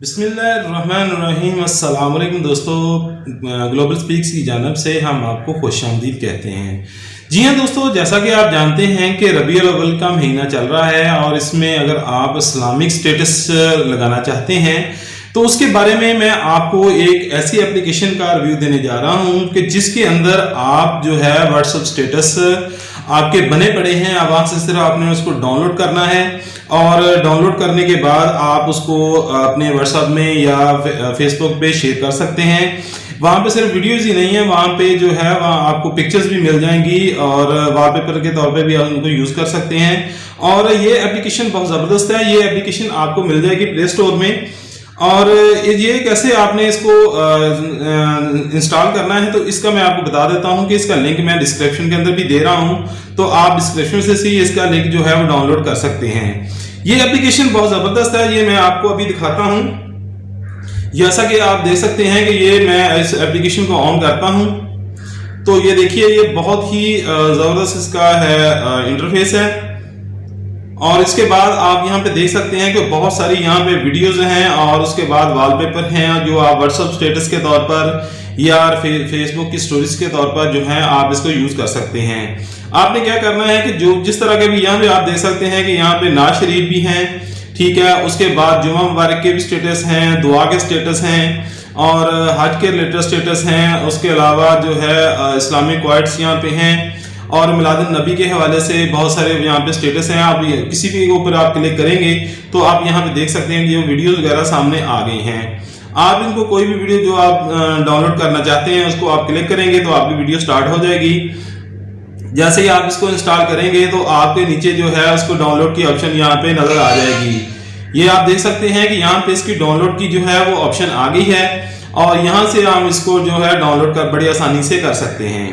बिस्मिल्लाहिर्रहमानिर्रहीम। अस्सलाम वालेकुम दोस्तों, ग्लोबल स्पीक्स की जानिब से हम आपको खुशामदीद कहते हैं। जी हाँ दोस्तों, जैसा कि आप जानते हैं कि रबीउल अव्वल का महीना चल रहा है और इसमें अगर आप इस्लामिक स्टेटस लगाना चाहते हैं तो उसके बारे में मैं आपको एक ऐसी एप्लीकेशन का रिव्यू देने जा रहा हूं कि जिसके अंदर आप जो है व्हाट्सएप स्टेटस आपके बने पड़े हैं। अब वहां से सिर्फ आपने उसको डाउनलोड करना है और डाउनलोड करने के बाद आप उसको अपने व्हाट्सएप में या फेसबुक पे शेयर कर सकते हैं। वहां पे सिर्फ वीडियोस ही नहीं है, वहां पे जो है वहां आपको पिक्चर्स भी मिल जाएंगी और वॉलपेपर के तौर पे भी आप उनको यूज कर सकते हैं। और ये एप्लीकेशन बहुत जबरदस्त है। ये एप्लीकेशन आपको मिल जाएगी प्ले स्टोर में और ये कैसे आपने इसको इंस्टॉल करना है तो इसका मैं आपको बता देता हूं कि इसका लिंक मैं डिस्क्रिप्शन के अंदर भी दे रहा हूं, तो आप डिस्क्रिप्शन से ही इसका लिंक जो है वो डाउनलोड कर सकते हैं। ये एप्लीकेशन बहुत जबरदस्त है, ये मैं आपको अभी दिखाता हूं। जैसा कि आप देख सकते हैं कि ये मैं इस एप्लीकेशन को ऑन करता हूं तो ये देखिए, ये बहुत ही जबरदस्त इसका है इंटरफेस है। और इसके बाद आप यहाँ पे देख सकते हैं कि बहुत सारी यहाँ पे वीडियोस हैं और उसके बाद वॉलपेपर हैं जो आप व्हाट्सएप स्टेटस के तौर पर या फेसबुक की स्टोरीज के तौर पर जो है आप इसको यूज कर सकते हैं। आपने क्या करना है कि जो जिस तरह के भी यहाँ पे आप देख सकते हैं कि यहाँ पे नाज शरीफ भी हैं, ठीक है, उसके बाद जुमा मुबारक के भी स्टेटस हैं, दुआ के स्टेटस हैं और हज के रिलेटेड स्टेटस हैं। उसके अलावा जो है इस्लामिक क्वाइट्स यहाँ पे हैं और मिलादुन नबी के हवाले से बहुत सारे यहाँ पे स्टेटस हैं। आप किसी भी के ऊपर आप क्लिक करेंगे तो आप यहाँ पे देख सकते हैं कि ये वीडियोस वगैरह सामने आ गई हैं। आप इनको कोई भी वीडियो जो आप डाउनलोड करना चाहते हैं उसको आप क्लिक करेंगे तो आपकी वीडियो स्टार्ट हो जाएगी। जैसे ही आप इसको इंस्टॉल करेंगे तो आपके नीचे जो है उसको डाउनलोड की ऑप्शन यहाँ पे नजर आ जाएगी। ये आप देख सकते हैं कि यहाँ पे इसकी डाउनलोड की जो है वो ऑप्शन आ गई है और यहाँ से हम इसको जो है डाउनलोड कर बड़ी आसानी से कर सकते हैं।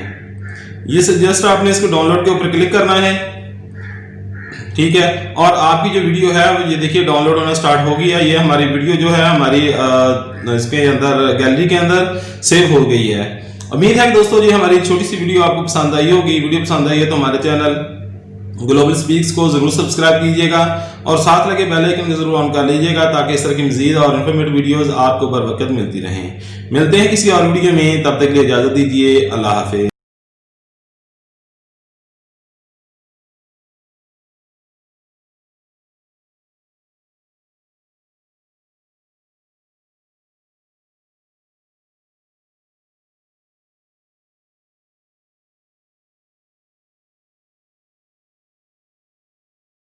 ये जस्ट आपने इसको डाउनलोड के ऊपर क्लिक करना है, ठीक है, और आपकी जो वीडियो है ये देखिए डाउनलोड होना स्टार्ट हो गई है। ये हमारी वीडियो जो है हमारी इसके अंदर गैलरी के अंदर सेव हो गई है। उम्मीद है कि दोस्तों ये हमारी छोटी सी वीडियो आपको पसंद आई होगी। वीडियो पसंद आई है तो हमारे चैनल ग्लोबल स्पीक्स को जरूर सब्सक्राइब कीजिएगा और साथ लगे बेल आइकन को जरूर ऑन कर लीजिएगा ताकि इस तरह की मजीद और इन्फॉर्मेटिव वीडियोस आपको बर वक्त मिलती रहें। मिलते हैं किसी और वीडियो में, तब तक के लिए इजाजत दीजिए। अल्लाह हाफिज।